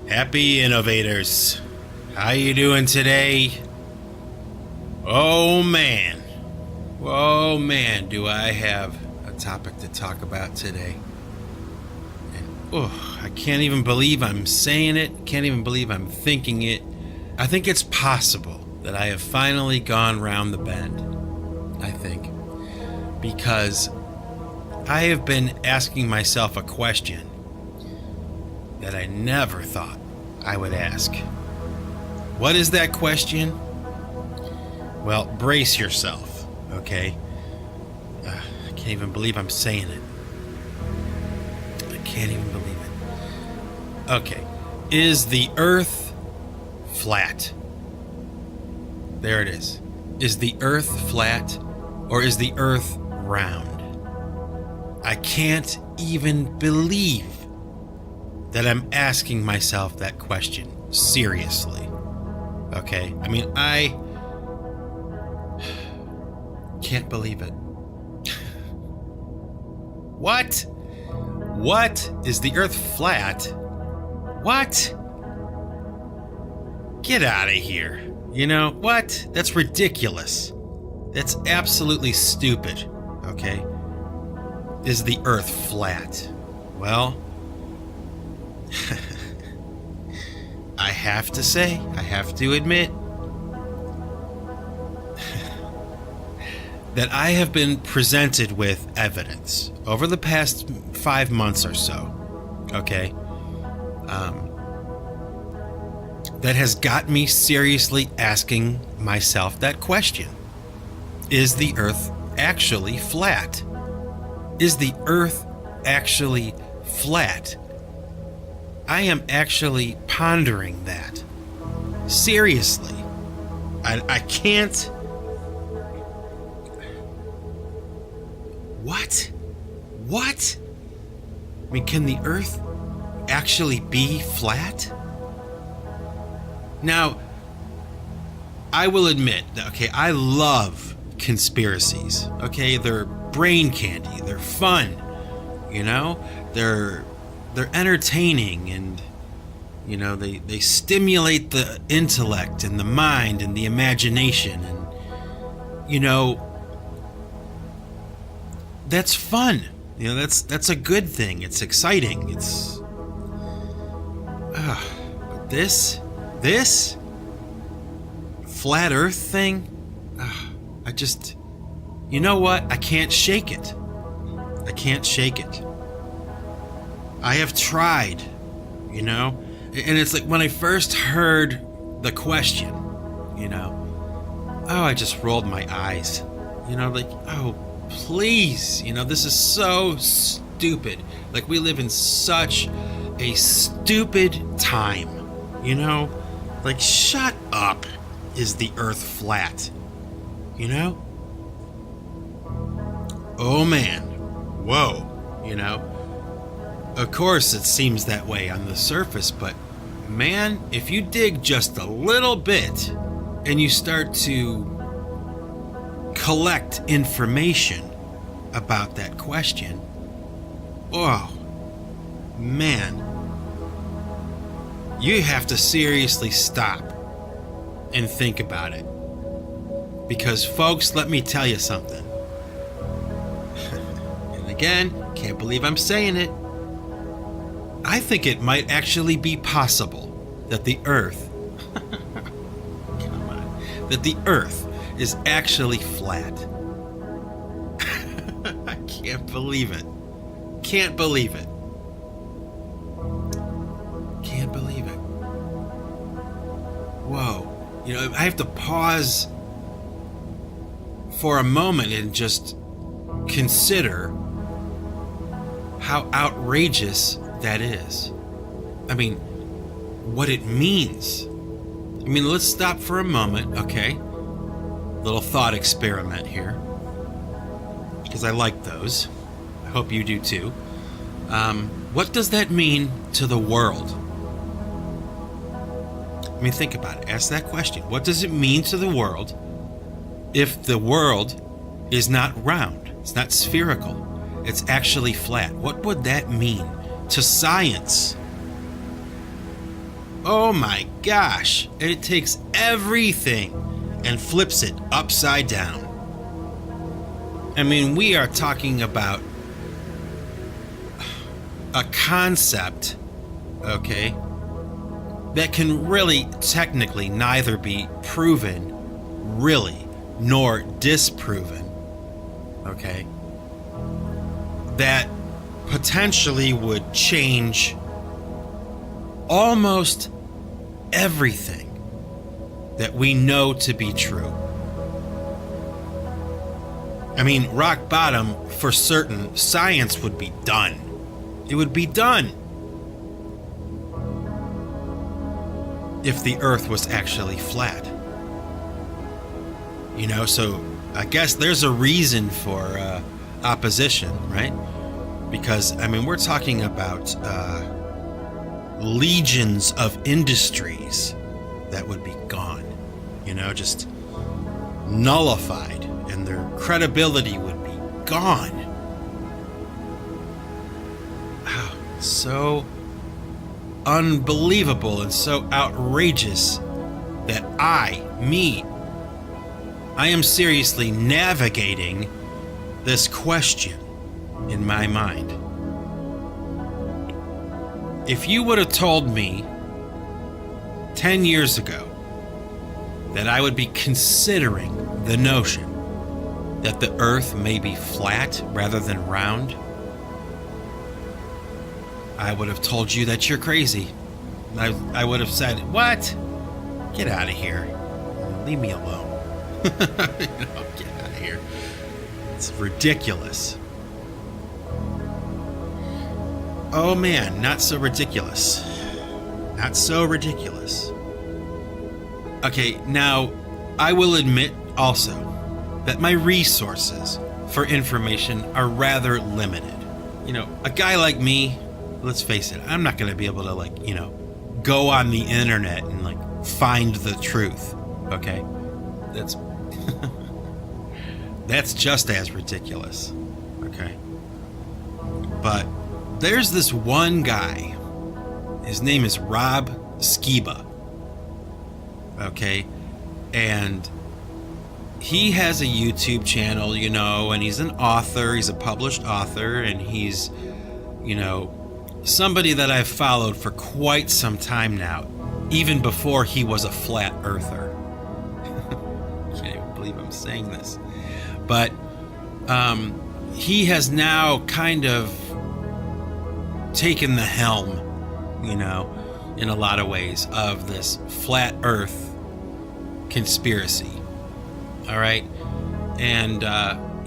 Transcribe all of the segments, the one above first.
Happy Innovators. How you doing today? Oh man, do I have a topic to talk about today. And I can't even believe I'm saying it. Can't even believe I'm thinking it. I think it's possible that I have finally gone round the bend. I think. Because I have been asking myself a question that I never thought I would ask. What is that question? Well, brace yourself, okay? I can't even believe I'm saying it. I can't even believe it. Okay. Is the Earth flat? There it is. Is the Earth flat or is the Earth round? I can't even believe that I'm asking myself that question seriously. Okay? I mean, I can't believe it. What? What? Is the Earth flat? What? Get out of here. You know, what? That's ridiculous. That's absolutely stupid. Okay? Is the Earth flat? Well, I have to say, I have to admit that I have been presented with evidence over the past 5 months or so, okay, that has got me seriously asking myself that question. Is the Earth actually flat? Is the Earth actually flat? I am actually pondering that. Seriously. I can't... What? What? I mean, can the Earth actually be flat? Now, I will admit that, okay, I love conspiracies. Okay, they're brain candy. They're fun. You know? They're entertaining, and you know, they stimulate the intellect and the mind and the imagination, and you know, that's fun. You know, that's a good thing. It's exciting. It's this flat Earth thing. I just, you know what? I can't shake it. I can't shake it. I have tried, you know, and it's like when I first heard the question, you know, I just rolled my eyes, you know, like, oh, please, you know, this is so stupid. Like, we live in such a stupid time, you know, like, shut up. Is the Earth flat? You know? Oh man. Whoa. You know? Of course it seems that way on the surface, but man, if you dig just a little bit and you start to collect information about that question, oh man, you have to seriously stop and think about it. Because folks, let me tell you something. And again, can't believe I'm saying it. I think it might actually be possible that the Earth, come on, that the Earth is actually flat. I can't believe it. Can't believe it. Can't believe it. Whoa. You know, I have to pause for a moment and just consider how outrageous that is. I mean, what it means. I mean, let's stop for a moment, okay? Little thought experiment here, because I like those. I hope you do too. What does that mean to the world? I mean, think about it. Ask that question. What does it mean to the world if the world is not round? It's not spherical. It's actually flat. What would that mean to science? Oh my gosh, it takes everything and flips it upside down. I mean, we are talking about a concept, okay, that can really technically neither be proven really nor disproven, okay, that potentially would change almost everything that we know to be true. I mean, rock bottom, for certain, science would be done. It would be done if the Earth was actually flat. You know, so I guess there's a reason for opposition, right? Because, I mean, we're talking about legions of industries that would be gone, you know, just nullified, and their credibility would be gone. Wow, so unbelievable and so outrageous that I am seriously navigating this question in my mind. If you would have told me 10 years ago that I would be considering the notion that the Earth may be flat rather than round, I would have told you that you're crazy. I would have said, what? Get out of here. Leave me alone. Get out of here. It's ridiculous. Oh man, not so ridiculous. Not so ridiculous. Okay, now, I will admit also that my resources for information are rather limited. You know, a guy like me, let's face it, I'm not going to be able to, like, you know, go on the internet and, like, find the truth. Okay? That's that's just as ridiculous. Okay? But there's this one guy. His name is Rob Skiba. Okay? And he has a YouTube channel, you know, and he's an author. He's a published author, and he's, you know, somebody that I've followed for quite some time now, even before he was a flat earther. Can't even believe I'm saying this. But he has now kind of taken the helm, you know, in a lot of ways, of this flat earth conspiracy. All right? And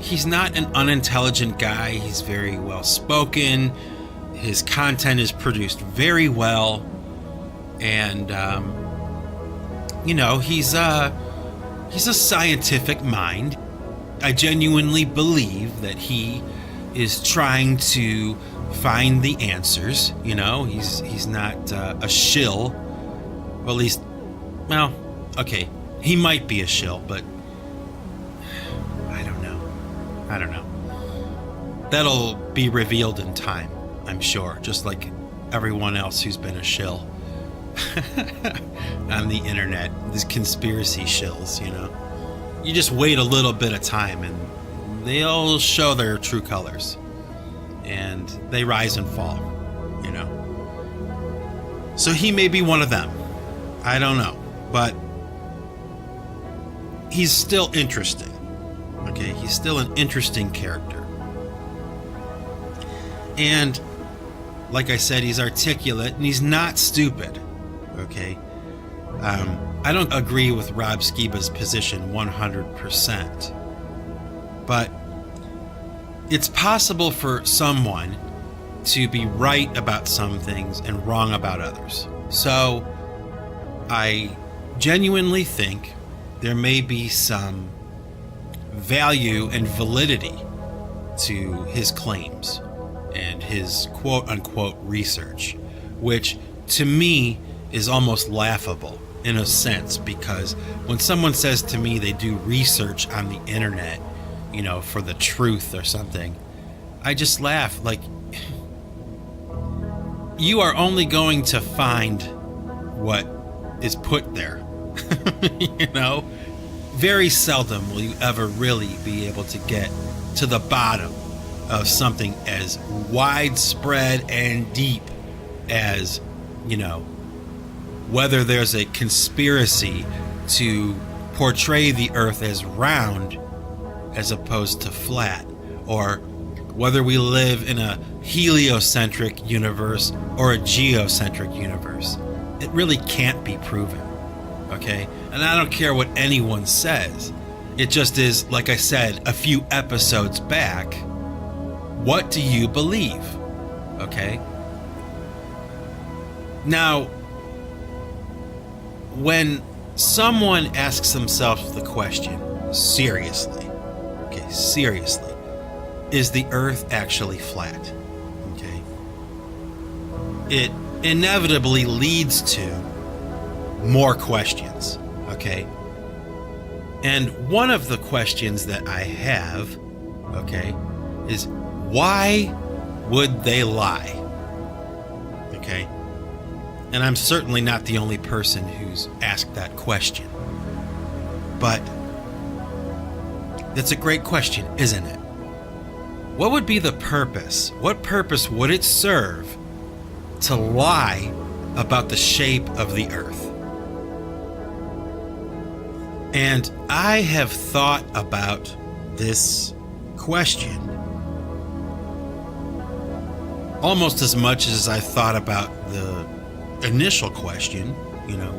he's not an unintelligent guy. He's very well spoken. His content is produced very well. And, you know, he's a scientific mind. I genuinely believe that he is trying to find the answers. You know, he's not a shill. Well, at least, well, okay, he might be a shill, but I don't know. That'll be revealed in time, I'm sure, just like everyone else who's been a shill on the internet. These conspiracy shills, you know. You just wait a little bit of time and they'll show their true colors. And they rise and fall, you know. So he may be one of them. I don't know. But he's still interesting. Okay, he's still an interesting character. And like I said, he's articulate and he's not stupid. Okay? I don't agree with Rob Skiba's position 100%. But it's possible for someone to be right about some things and wrong about others. So I genuinely think there may be some value and validity to his claims and his quote-unquote research, which to me is almost laughable in a sense, because when someone says to me they do research on the internet, you know, for the truth or something, I just laugh. Like, you are only going to find what is put there. You know? Very seldom will you ever really be able to get to the bottom of something as widespread and deep as, whether there's a conspiracy to portray the Earth as round as opposed to flat, or whether we live in a heliocentric universe or a geocentric universe. It really can't be proven, okay? And I don't care what anyone says. It just is, like I said a few episodes back, what do you believe, okay? Now, when someone asks themselves the question, seriously, is the Earth actually flat? Okay. It inevitably leads to more questions, okay? And one of the questions that I have, okay, is why would they lie? Okay? And I'm certainly not the only person who's asked that question. But that's a great question, isn't it? What would be the purpose? What purpose would it serve to lie about the shape of the Earth? And I have thought about this question almost as much as I thought about the initial question,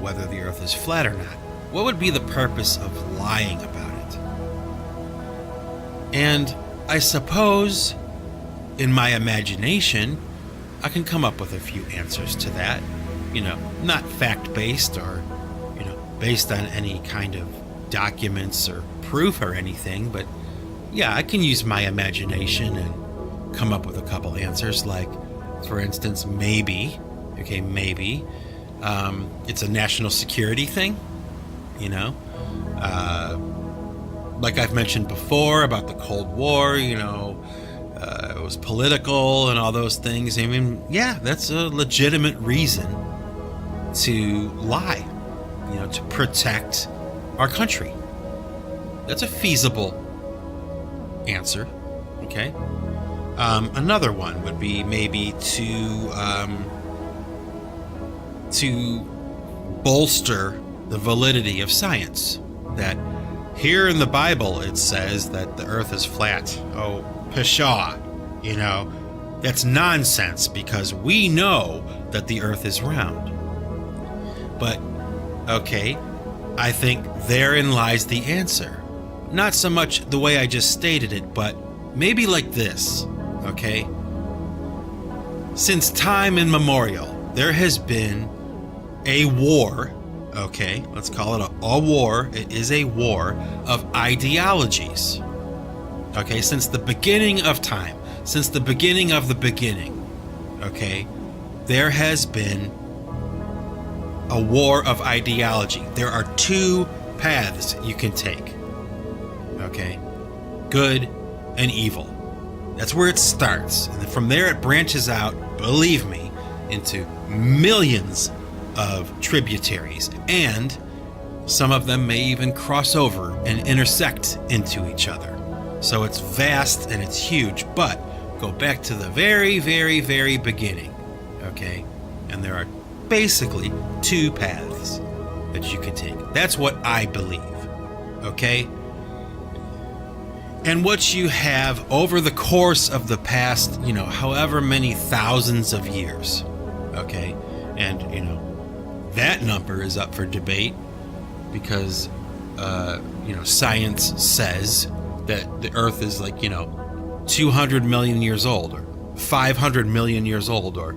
whether the Earth is flat or not. What would be the purpose of lying about it? And I suppose, in my imagination, I can come up with a few answers to that. Not fact-based or, based on any kind of documents or proof or anything, but yeah, I can use my imagination and come up with a couple answers. Like, for instance, maybe it's a national security thing, like I've mentioned before about the Cold War, it was political and all those things. I mean, yeah, that's a legitimate reason to lie, to protect our country. That's a feasible answer, okay? Another one would be maybe to bolster the validity of science. That here in the Bible it says that the Earth is flat. Oh, pshaw, that's nonsense because we know that the Earth is round. But, okay, I think therein lies the answer. Not so much the way I just stated it, but maybe like this, okay? Since time immemorial, there has been a war, okay? Let's call it a war. It is a war of ideologies, okay? Since the beginning of time, since the beginning of the beginning, okay? There has been a war of ideology. There are two paths you can take, okay? Good and evil. That's where it starts. And then from there it branches out, believe me, into millions of tributaries. And some of them may even cross over and intersect into each other. So it's vast and it's huge, but go back to the very, very, very beginning, okay? And there are basically two paths that you can take. That's what I believe, okay? And what you have over the course of the past, however many thousands of years, okay? And, that number is up for debate because, science says that the Earth is 200 million years old or 500 million years old or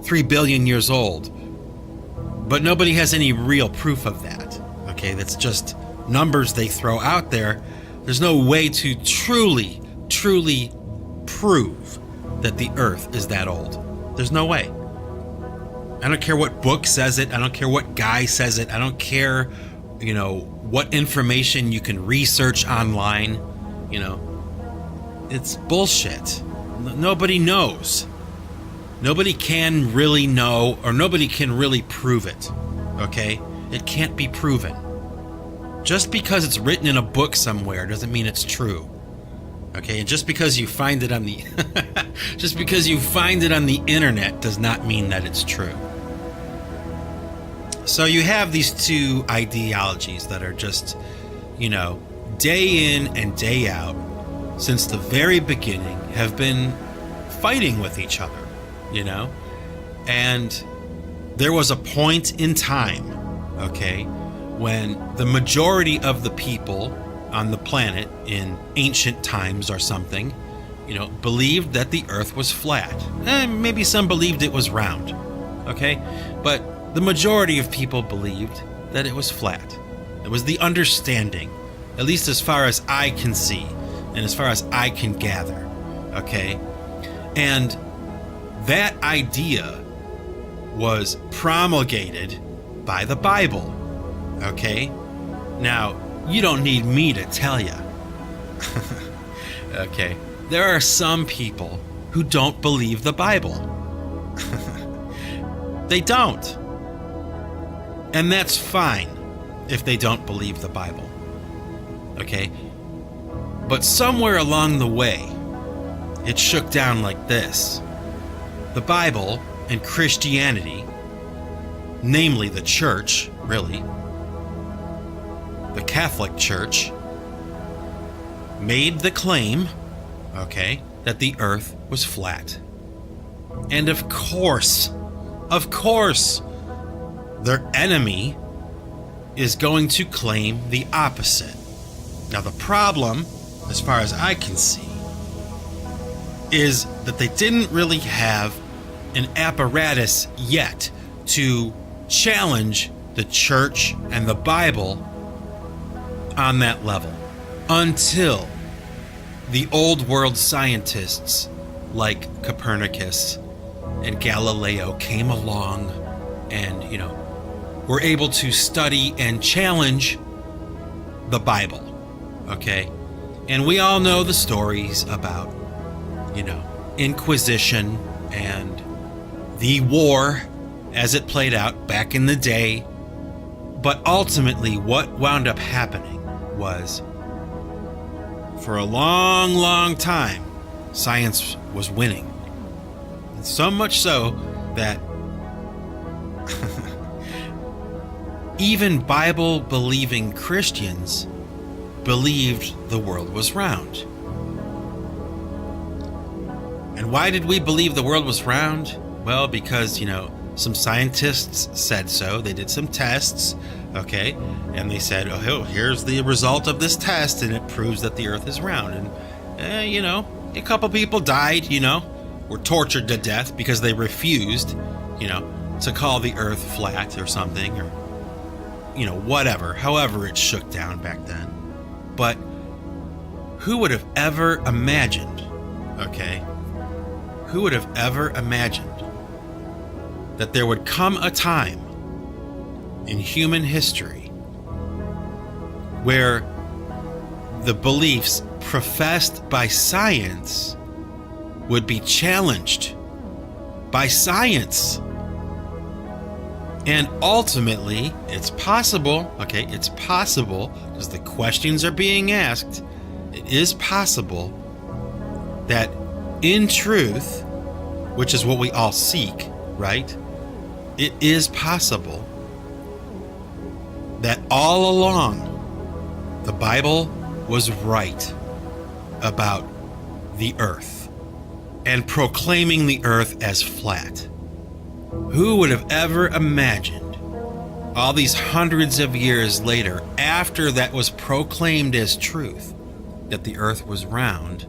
3 billion years old. But nobody has any real proof of that, okay? That's just numbers they throw out there. There's no way to truly prove that the Earth is that old. There's no way. I don't care what book says it. I don't care what guy says it. I don't care, what information you can research online. It's bullshit. Nobody knows. Nobody can really know, or nobody can really prove it. okay? It can't be proven. Just because it's written in a book somewhere doesn't mean it's true. Okay, and just because you find it on the just because you find it on the internet does not mean that it's true. So you have these two ideologies that are just, day in and day out since the very beginning have been fighting with each other, And there was a point in time, okay, when the majority of the people on the planet in ancient times or something, believed that the earth was flat. Maybe some believed it was round, okay? But the majority of people believed that it was flat. It was the understanding, at least as far as I can see and as far as I can gather, okay? And that idea was promulgated by the Bible, okay? Now, you don't need me to tell you. Okay. There are some people who don't believe the Bible. They don't. And that's fine if they don't believe the Bible. Okay? But somewhere along the way, it shook down like this. The Bible and Christianity, namely the church, really, the Catholic Church, made the claim, okay, that the earth was flat. And of course, their enemy is going to claim the opposite. Now the problem, as far as I can see, is that they didn't really have an apparatus yet to challenge the church and the Bible on that level until the old world scientists like Copernicus and Galileo came along and, were able to study and challenge the Bible, okay? And we all know the stories about, Inquisition and the war as it played out back in the day. But ultimately, what wound up happening was, for a long, long time, science was winning. And so much so that even Bible-believing Christians believed the world was round. And why did we believe the world was round? Well, because, some scientists said so. They did some tests, okay? And they said, oh, here's the result of this test, and it proves that the earth is round. And, a couple people died, were tortured to death because they refused, to call the earth flat or something, or, whatever, however it shook down back then. But who would have ever imagined, okay? Who would have ever imagined that there would come a time in human history where the beliefs professed by science would be challenged by science? And ultimately, it's possible, okay, it's possible, because the questions are being asked, it is possible that in truth, which is what we all seek, right? It is possible that all along the Bible was right about the earth and proclaiming the earth as flat. Who would have ever imagined all these hundreds of years later, after that was proclaimed as truth, that the earth was round,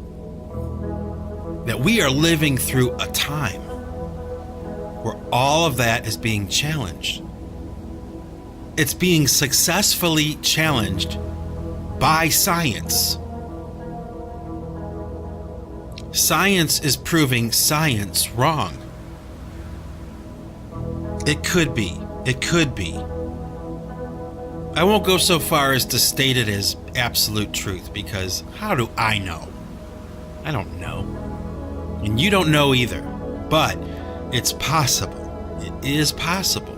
that we are living through a time where all of that is being challenged. It's being successfully challenged by science. Science is proving science wrong. It could be. It could be. I won't go so far as to state it as absolute truth, because how do I know? I don't know. And you don't know either. But it's possible. It is possible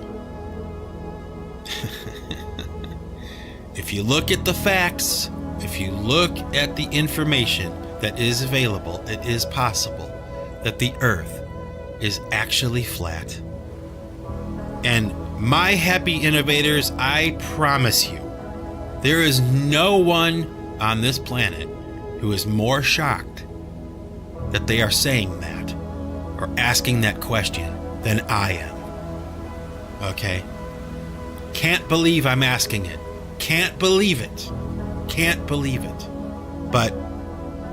if you look at the facts, if you look at the information that is available, it is possible that the Earth is actually flat. And my happy innovators, I promise you, there is no one on this planet who is more shocked that they are saying that or asking that question than I am. Okay? Can't believe I'm asking it. Can't believe it. Can't believe it. But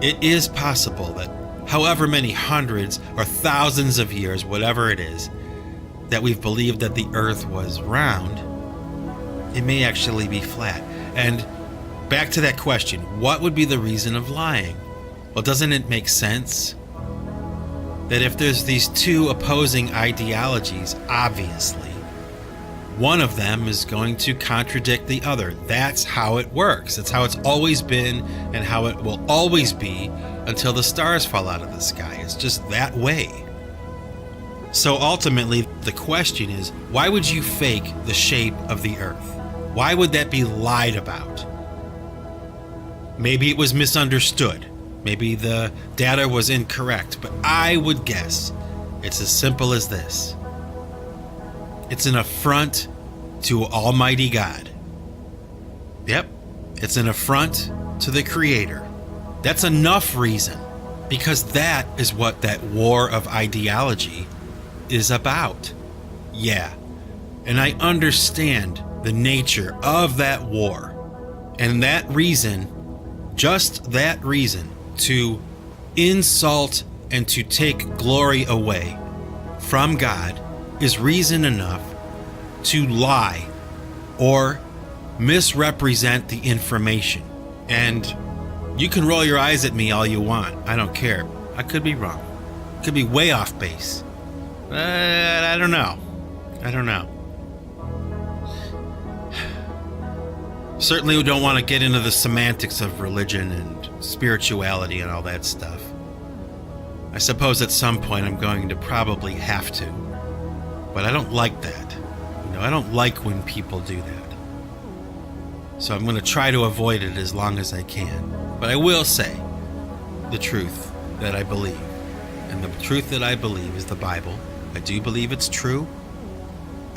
it is possible that however many hundreds or thousands of years, whatever it is, that we've believed that the Earth was round, it may actually be flat. And back to that question, what would be the reason of lying? Well, doesn't it make sense that if there's these two opposing ideologies, obviously, one of them is going to contradict the other. That's how it works. That's how it's always been and how it will always be until the stars fall out of the sky. It's just that way. So ultimately, the question is, why would you fake the shape of the Earth? Why would that be lied about? Maybe it was misunderstood. Maybe the data was incorrect. But I would guess it's as simple as this. It's an affront to Almighty God. Yep, it's an affront to the Creator. That's enough reason, because that is what that war of ideology is about. Yeah, and I understand the nature of that war. And that reason, just that reason, to insult and to take glory away from God is reason enough to lie or misrepresent the information. And you can roll your eyes at me all you want. I don't care. I could be wrong. Could be way off base. But I don't know. I don't know. Certainly we don't want to get into the semantics of religion and spirituality and all that stuff. I suppose at some point I'm going to probably have to. But I don't like that. You know, I don't like when people do that. So I'm going to try to avoid it as long as I can. But I will say the truth that I believe. And the truth that I believe is the Bible. I do believe it's true.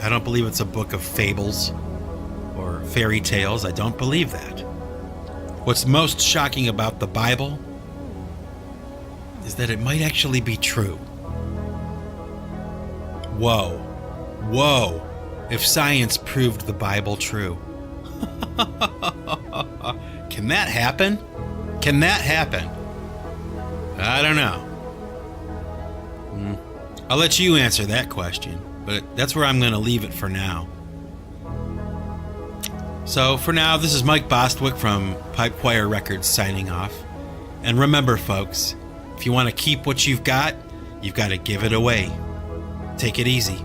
I don't believe it's a book of fables or fairy tales. I don't believe that. What's most shocking about the Bible is that it might actually be true. Whoa. Whoa. If science proved the Bible true. Can that happen? Can that happen? I don't know. I'll let you answer that question, but that's where I'm going to leave it for now. So for now, this is Mike Bostwick from Pipe Choir Records signing off. And remember, folks, if you want to keep what you've got to give it away. Take it easy.